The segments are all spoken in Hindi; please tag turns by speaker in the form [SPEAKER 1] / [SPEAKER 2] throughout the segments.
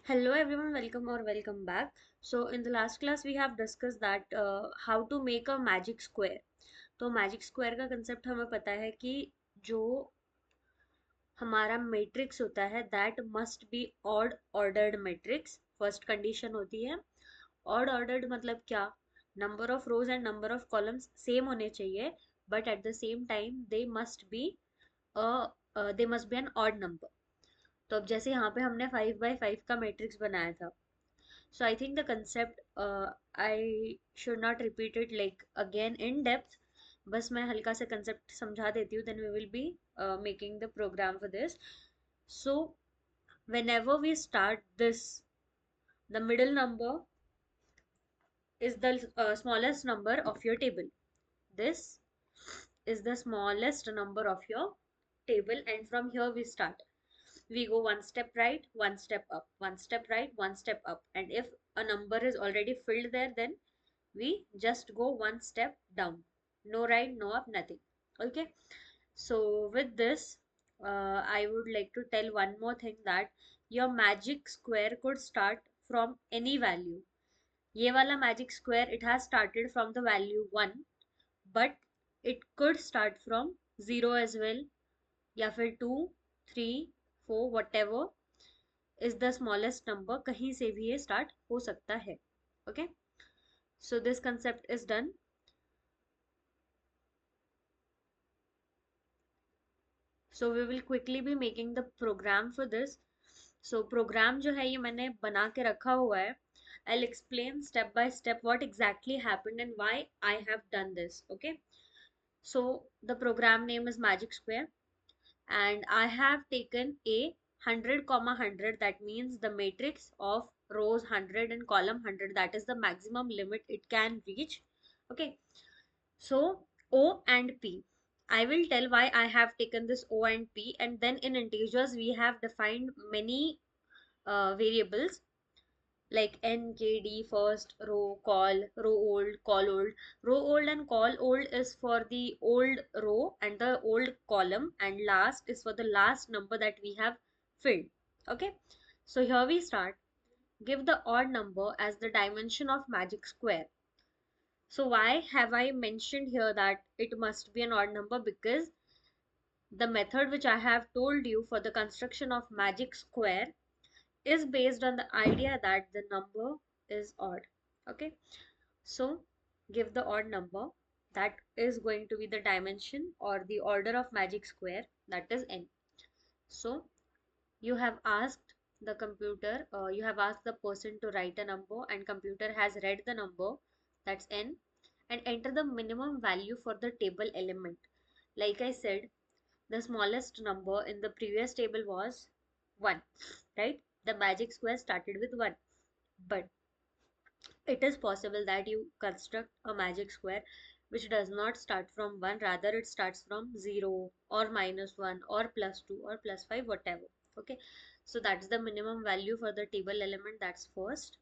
[SPEAKER 1] Hello everyone, welcome or welcome back. So in the last class we have discussed that how to make a magic square. तो मैजिक स्क्वायर का कंसेप्ट हमें पता है कि जो हमारा मैट्रिक्स होता है that must be odd ordered matrix. First condition होती है ऑड ऑर्डर्ड, मतलब क्या? Number of rows and number of columns same होने चाहिए, but at the same time they must be an odd number. तो अब जैसे यहाँ पे हमने 5 by 5 का मैट्रिक्स बनाया था, so I think the concept I should not repeat it like again in depth. बस मैं हल्का सा concept समझा देती हूँ, then we will be making the program for this. So whenever we start this, the middle number is the smallest number of your table. This is the smallest number of your table, and from here we start. We go one step right, one step up, one step right, one step up, and if a number is already filled there, then we just go one step down. No right, no up, nothing. Okay. So with this, I would like to tell one more thing, that your magic square could start from any value. ये वाला magic square, it has started from the value 1, but it could start from 0 as well, या फिर 2, 3, 4, whatever is the smallest number, कहीं से भी ये start हो सकता है. Okay. So this concept is done. So we will quickly be making the program for this. So program जो है ये मैंने बना के रखा हुआ है. I'll explain step by step what exactly happened and why I have done this. Okay. So the program name is Magic Square, and I have taken a 100 comma 100, that means the matrix of rows 100 and column 100, that is the maximum limit it can reach. Okay. So O and P. I will tell why I have taken this O and P, and then in integers we have defined many variables like N, K, D, first, row, call old. Row old and call old is for the old row and the old column, and last is for the last number that we have filled. Okay, so here we start. Give the odd number as the dimension of magic square. So why have I mentioned here that it must be an odd number? Because the method which I have told you for the construction of magic square is based on the idea that the number is odd. Okay, so give the odd number that is going to be the dimension or the order of magic square, that is n. So you have asked the computer, you have asked the person to write a number, and computer has read the number, that's n, and enter the minimum value for the table element. Like I said, the smallest number in the previous table was 1, right? The magic square started with 1, but it is possible that you construct a magic square which does not start from 1, rather it starts from 0 or -1 or +2 or +5, whatever. Okay, so that's the minimum value for the table element, that's first.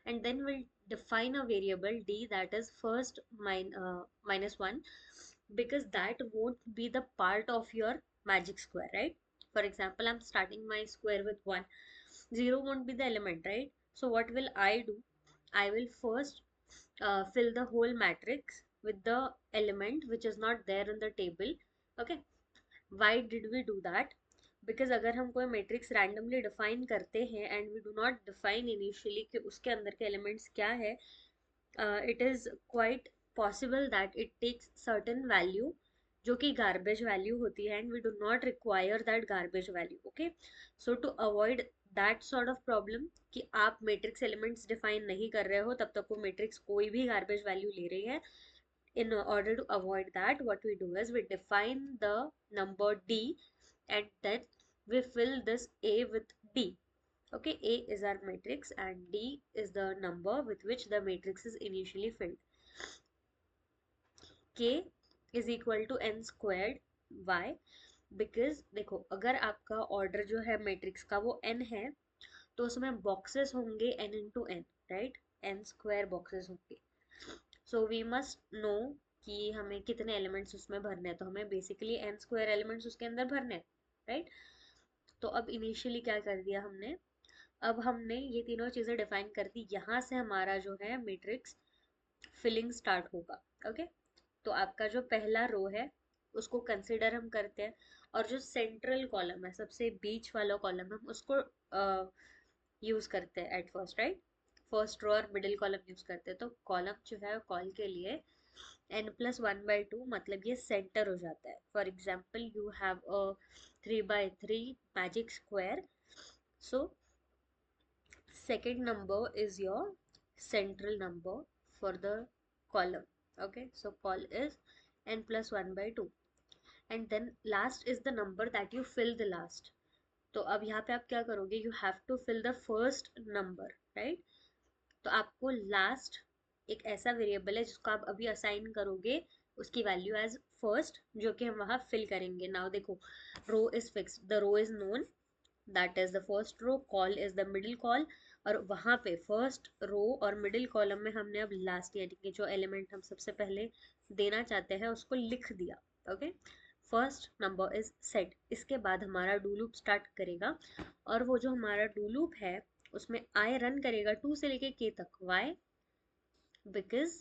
[SPEAKER 1] And then we'll define a variable d, that is first -1, because that won't be the part of your magic square, right? For example, I'm starting my square with 1. 0 won't be the element, right? So what will I do? I will first fill the whole matrix with the element which is not there in the table. Okay. Why did we do that? Because अगर हम कोई matrix randomly define करते हैं and we do not define initially कि उसके अंदर के elements क्या है, it is quite possible that it takes certain value जो कि garbage value होती है, and we do not require that garbage value. Okay, so to avoid that sort of problem कि आप matrix elements define नहीं कर रहे हो तब तक वो matrix कोई भी garbage value ले रही है, in order to avoid that, what we do is we define the number d, and then we fill this a with d. Okay, A is our matrix and D is the number with which the matrix is initially filled. K is equal to n squared. Why? Because देखो, अगर आपका order जो है matrix का वो n है, तो उसमें boxes होंगे n into n, right? n square boxes होंगे. So we must know कि हमें कितने elements उसमें भरने हैं, तो हमें basically n square elements उसके अंदर भरने हैं, right? तो अब initially क्या कर दिया हमने, अब हमने ये तीनों चीजें डिफाइन कर दी, यहाँ से हमारा जो है मैट्रिक्स फिलिंग स्टार्ट होगा। ओके, तो आपका जो पहला रो है उसको कंसिडर हम करते हैं, और जो सेंट्रल कॉलम है, सबसे बीच वाला कॉलम है, उसको यूज करते हैं at first, right. First row और मिडिल कॉलम यूज करते हैं, तो कॉलम जो है कॉल के लिए n+1/2, मतलब ये सेंटर हो जाता है। For example you have a 3/3 magic square, so second number is your central number for the column. Okay, so call is n+1/2, and then last is the number that you fill the last. तो अब यहाँ पे आप क्या करोगे, you have to fill the first number, right? तो आपको लास्ट एक ऐसा वेरिएबल है जिसको आप अभी असाइन करोगे उसकी वैल्यू एज फर्स्ट, जो कि हम वहाँ फिल करेंगे। नाउ देखो, row is fixed, the row is known, that is the first row, col is the middle col, और वहां पे फर्स्ट रो और मिडिल कॉलम में हमने अब लास्ट यानी कि जो एलिमेंट हम सबसे पहले देना चाहते हैं उसको लिख दिया। Okay, first number is set. इसके बाद हमारा डू लूप स्टार्ट करेगा, और वो जो हमारा डू लूप है उसमें आई रन करेगा 2 से लेके k तक। वाई? बिकॉज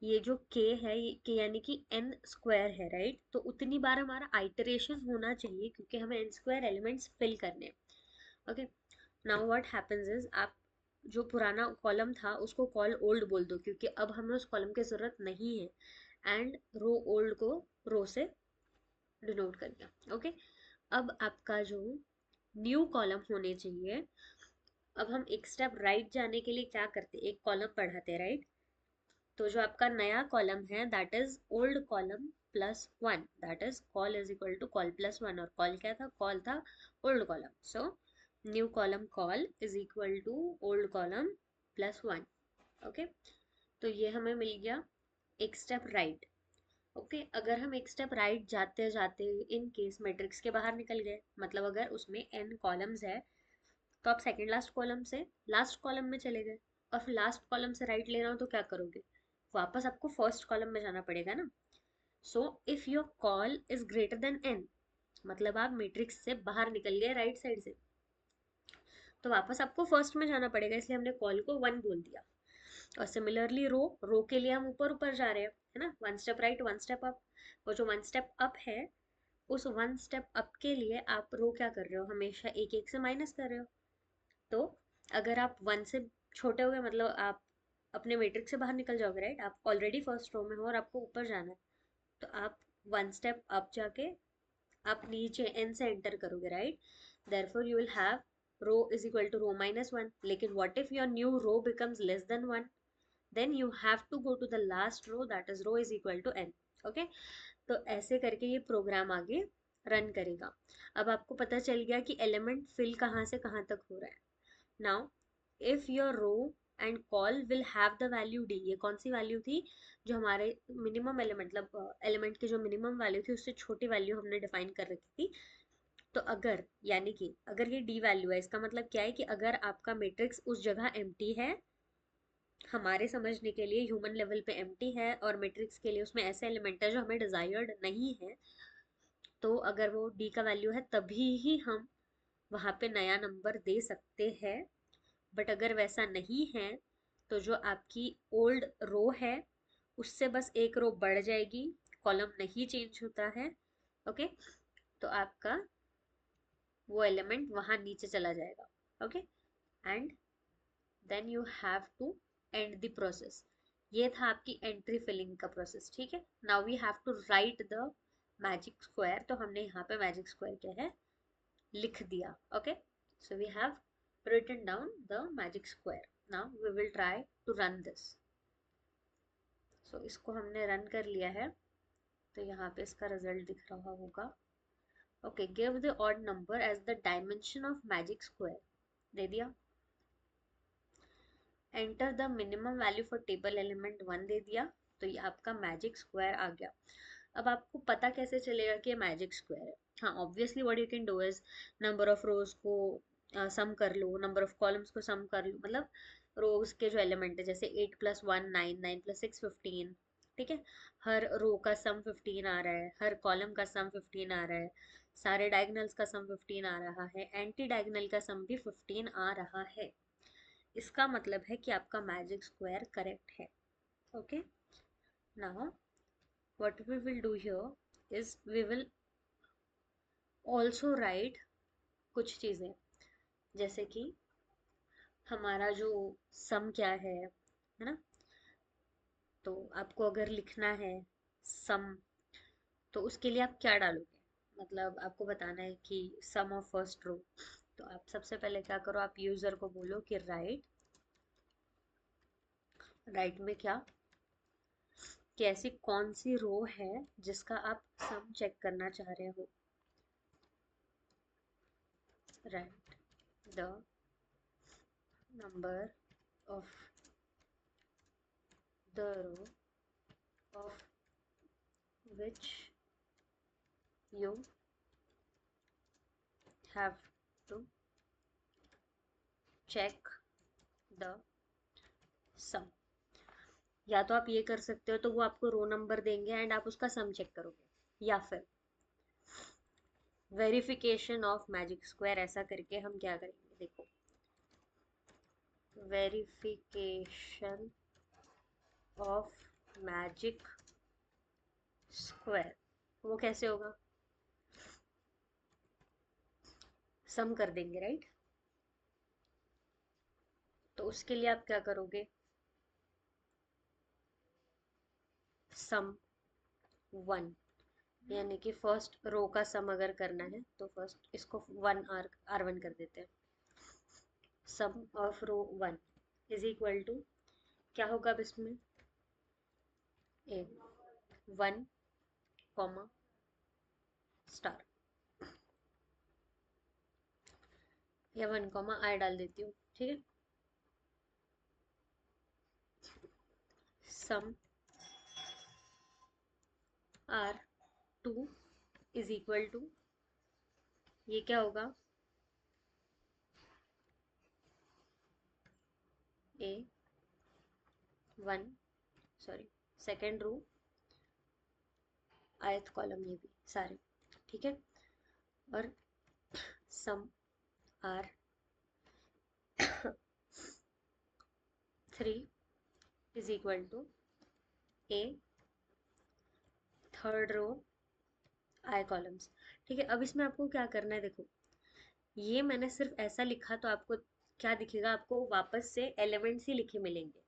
[SPEAKER 1] ये जो k है, ये k यानी कि n स्क्वायर है, राइट। तो उतनी बार हमारा आइटरेशन होना चाहिए क्योंकि हमें n स्क्वायर एलिमेंट्स फिल करने। Okay, now what happens is, आप जो पुराना कॉलम था उसको कॉल ओल्ड बोल दो, क्योंकि अब हमें उस कॉलम की जरूरत नहीं है, एंड रो ओल्ड को रो से डिनोट कर दिया। ओके, अब आपका जो न्यू कॉलम होने चाहिए, अब हम एक स्टेप राइट जाने के लिए क्या करते हैं, एक कॉलम बढ़ाते हैं, राइट। तो जो आपका नया कॉलम है that is old column +1, that is col is equal to col +1, और कॉल क्या था, कॉल था old column. So new column col is equal to old column +1। Okay, तो ये हमें मिल गया एक स्टेप राइट। ओके, अगर हम एक स्टेप राइट जाते जाते इन केस मैट्रिक्स के बाहर निकल गए, मतलब अगर उसमें n कॉलम्स है, तो आप सेकंड लास्ट कॉलम से लास्ट कॉलम में चले गए, और फिर लास्ट कॉलम से राइट लेना हो तो क्या करोगे, वापस आपको फर्स्ट कॉलम में जाना पड़ेगा ना। So if your call is greater than n, मतलब आप मैट्रिक्स से बाहर निकल गए राइट साइड से, तो वापस आपको फर्स्ट में जाना पड़ेगा, इसलिए हमने कॉल को 1 बोल दिया। और सिमिलरली रो, रो के लिए हम ऊपर ऊपर जा रहे हैं, है ना, 1 स्टेप राइट 1 स्टेप अप। वो जो 1 स्टेप अप है, उस 1 स्टेप अप के लिए आप रो क्या कर रहे हो, हमेशा एक एक से माइनस कर रहे हो। तो अगर आप 1 से छोटे हो गए, मतलब आप अपने मैट्रिक्स से बाहर निकल जाओगे, राइट। आप ऑलरेडी फर्स्ट रो में हो और आपको ऊपर जाना है, तो आप 1 स्टेप अप जाके आप नीचे n से एंटर करोगे, right. Therefore you will have row is equal to row -1। लेकिन what if your new row becomes less than 1, then you have to go to the last row, that is row is equal to n। Okay, तो ऐसे करके ये प्रोग्राम आगे रन करेगा। अब आपको पता चल गया कि एलिमेंट फिल कहाँ से कहाँ तक हो रहा है। Now if your row and col will have the value d, ये कौन सी वैल्यू थी, जो हमारे मिनिमम एलिमेंट, मतलब एलिमेंट की जो मिनिमम वैल्यू थी उससे छोटी वैल्यू हमने डिफाइन कर रखी थी। तो अगर, यानी कि अगर ये d वैल्यू है, इसका मतलब क्या है कि अगर आपका मैट्रिक्स उस जगह एम्प्टी है, हमारे समझने के लिए ह्यूमन लेवल पे एम्प्टी है, और मैट्रिक्स के लिए उसमें ऐसे एलिमेंट है जो हमें डिजायर्ड नहीं है, तो अगर वो d का वैल्यू है तभी ही हम वहां पे नया नंबर दे सकते हैं। बट अगर वैसा नहीं है, तो जो आपकी ओल्ड रो है उससे बस एक रो बढ़ जाएगी, कॉलम नहीं चेंज होता है। ओके, तो आपका वो एलिमेंट वहां नीचे चला जाएगा। Okay, and then you have to end the process. ये था आपकी एंट्री फिलिंग का प्रोसेस, ठीक है। Now we have to write the magic square, तो हमने यहाँ पे मैजिक स्क्वायर क्या है लिख दिया। Okay, so we have written down the magic square. Now we will try to run this. So इसको हमने रन कर लिया है, तो यहाँ पे इसका रिजल्ट दिख रहा होगा। Okay, give the odd number as the dimension of magic square, दे दिया। Enter the minimum value for table element 1, दे दिया। तो ये आपका मैजिक स्क्वायर आ गया। अब आपको पता कैसे चलेगा कि ये मैजिक स्क्वायर है। हाँ, obviously what you can do is number of रोज को सम कर लो, नंबर ऑफ कॉलम्स को सम कर लो, मतलब रोज के जो एलिमेंट है, जैसे 8+1 9, 9+6 15, ठीक है। हर रो का सम 15 आ रहा है, हर कॉलम का सम 15 आ रहा है, सारे डायगोनल्स का सम 15 आ रहा है, एंटी डायगोनल का सम भी 15 आ रहा है। इसका मतलब है कि आपका मैजिक स्क्वायर करेक्ट है। Okay, now what we will do here is we will also write कुछ चीजें, जैसे कि हमारा जो सम क्या है ना। तो आपको अगर लिखना है सम, तो उसके लिए आप क्या डालोगे, मतलब आपको बताना है कि सम ऑफ फर्स्ट रो। तो आप सबसे पहले क्या करो, आप यूजर को बोलो कि राइट, राइट में क्या, कि ऐसी कौन सी रो है जिसका आप सम चेक करना चाह रहे हो। Right the number of the row of which you have to check the sum. या तो आप ये कर सकते हो, तो वो आपको रो नंबर देंगे एंड आप उसका सम चेक करोगे, या फिर वेरिफिकेशन ऑफ मैजिक स्क्वायर, ऐसा करके हम क्या करेंगे, देखो, वेरिफिकेशन ऑफ मैजिक स्क्वायर वो कैसे होगा, सम कर देंगे राइट। तो उसके लिए आप क्या करोगे, सम वन, यानी कि फर्स्ट रो का सम अगर करना है तो फर्स्ट इसको वन आर वन कर देते हैं। Sum of row one is equal to क्या होगा अब इसमें, ए वन कॉमा स्टार, या वन कॉमा आई डाल देती हूँ, ठीक है। Sum R two is equal to, ये क्या होगा, A one, sorry, second row, आयत कॉलम, ये भी सारे, ठीक है। और sum R three is equal to A third row I columns, ठीक है। अब इसमें आपको क्या करना है, देखो, ये मैंने सिर्फ ऐसा लिखा तो आपको क्या दिखेगा, आपको वापस से एलिमेंट्स ही लिखे मिलेंगे।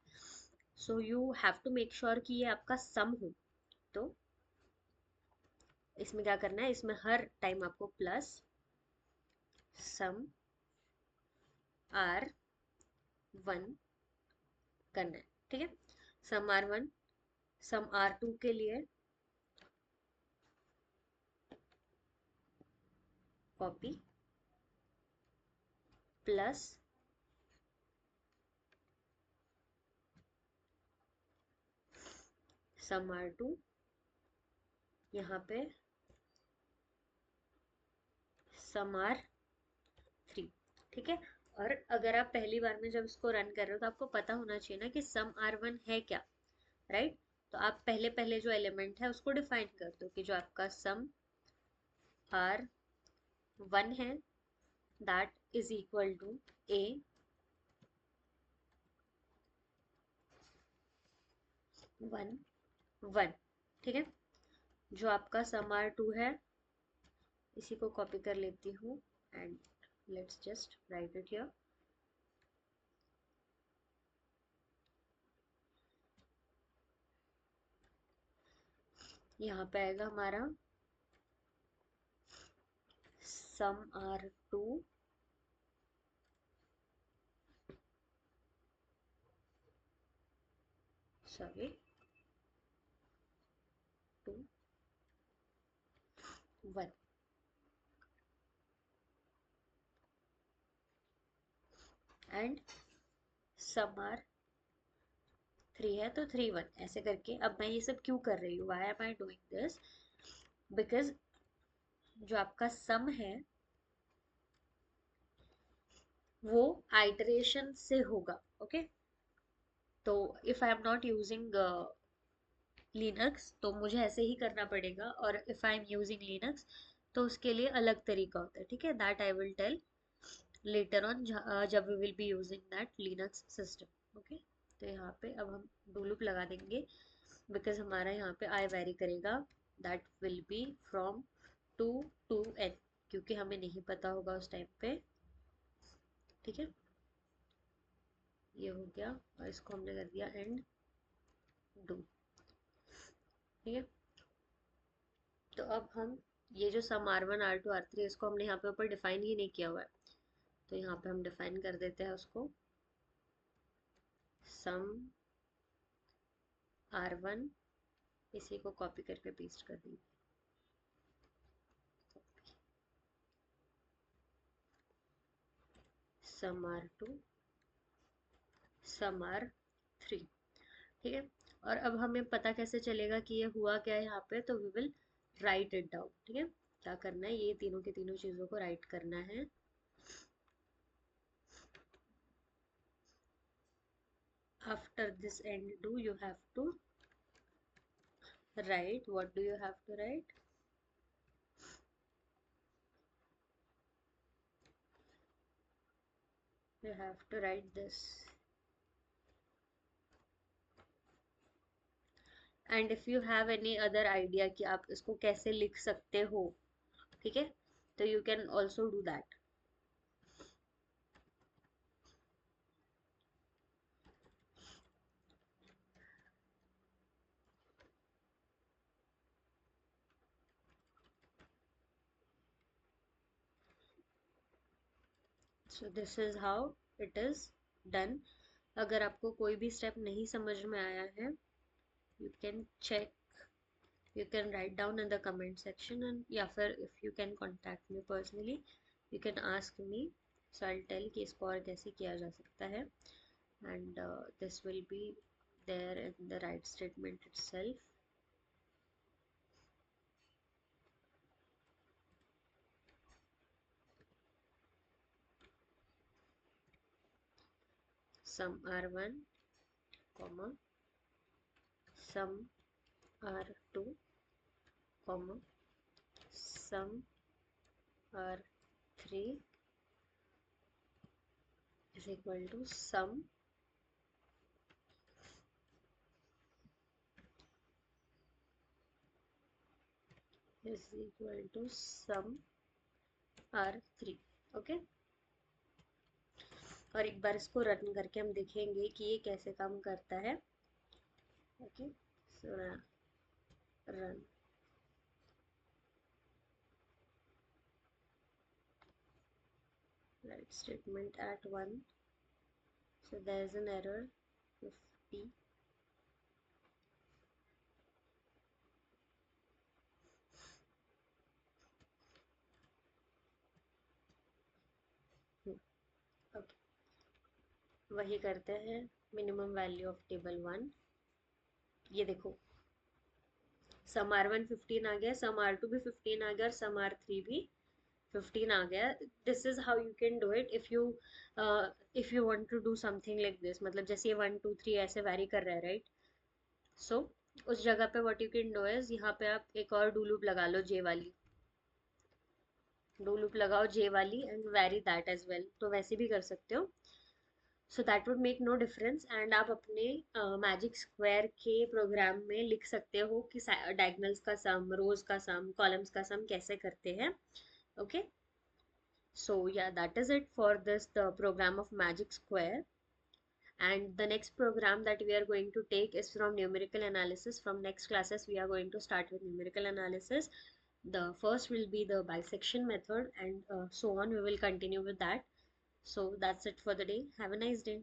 [SPEAKER 1] So you have to make sure कि ये आपका सम हो। तो इसमें क्या करना है, इसमें हर टाइम आपको प्लस सम आर वन करना है, ठीक है। Sum R one, sum R two के लिए copy plus sum R two यहाँ पे सम आर थ्री, ठीक है। और अगर आप पहली बार में जब इसको रन कर रहे हो तो आपको पता होना चाहिए ना कि सम आर वन है क्या, राइट। तो आप पहले पहले जो एलिमेंट है उसको डिफाइन कर दो कि जो आपका सम आर वन है that is equal to A one one, ठीक है। जो आपका सम आर टू है, इसी को कॉपी कर लेती हूँ and let's just write it here. यहाँ पे आएगा हमारा sum R two sorry two one, and sum R three है तो थ्री वन, ऐसे करके। अब मैं ये सब क्यों कर रही हूँ, why am I doing this, because जो आपका सम है वो आइटरेशन से होगा, ओके। तो if I am not using Linux तो मुझे ऐसे ही करना पड़ेगा, और if I am using Linux तो उसके लिए अलग तरीका होता है, ठीक है, that I will tell later on जब we will be using that Linux system. Okay, तो यहाँ पे अब हम डू लूप लगा देंगे, बिकॉज हमारा यहाँ पे आई वेरी करेगा, that will be from 2 to n, क्योंकि हमें नहीं पता होगा उस टाइम पे, ठीक है। ये हो गया, और इसको हमने कर दिया एंड डू, ठीक है। तो अब हम ये जो सम r1 r2 r3 इसको हमने यहाँ पे ऊपर डिफाइन ही नहीं किया हुआ है, तो यहाँ पे हम डिफाइन कर देते हैं उसको, सम r1, इसी को कॉपी करके पेस्ट कर देंगे, सम r2 सम r3, ठीक है। और अब हमें पता कैसे चलेगा कि ये हुआ क्या है यहाँ पे, तो we will write it down, ठीक है। क्या करना है, ये तीनों की तीनों चीजों को राइट करना है। After this and do you have to write, what do you have to write, you have to write this, and if you have any other idea कि आप इसको कैसे लिख सकते हो, ठीक है, तो you can also do that। so this is how it is done। अगर आपको कोई भी स्टेप नहीं समझ में आया है, you can check, you can write down in the comment section, and या फिर if you can contact me personally, you can ask me, so I'll tell कि इसको और कैसे किया जा सकता है, and this will be there in the right statement itself। sum r1 comma sum r2 comma sum r3 is equal to sum is equal to sum r3। Okay, और एक बार इसको रन करके हम देखेंगे कि ये कैसे काम करता है। Okay, so run, write statement at 1, so there is an error 50, okay, वही करते हैं, मिनिमम वैल्यू ऑफ टेबल 1, ये देखो सम r1 15 आ गया, सम r2 भी 15 आ गया, और सम r3 भी 15 आ गया। This is how you can do it if you want to do something like this, मतलब जैसे ये 1 2 3 ऐसे वैरी कर रहा है, राइट। सो उस जगह पे what you can do is, यहाँ पे आप एक और डू लूप लगा लो, जे वाली डू लूप लगाओ, जे वाली, and very that as well, तो वैसे भी कर सकते हो। So that would make no difference, and आप अपने मैजिक स्क्वायर के प्रोग्राम में लिख सकते हो कि डायगनल्स का सम, रोज का सम, कॉलम्स का सम कैसे करते हैं। Okay, so yeah, that is it for this the program of magic square, and the next program that we are going to take is from numerical analysis. From next classes we are going to start with numerical analysis. The first will be the bisection method, and so on, we will continue with that. So that's it for the day. Have a nice day.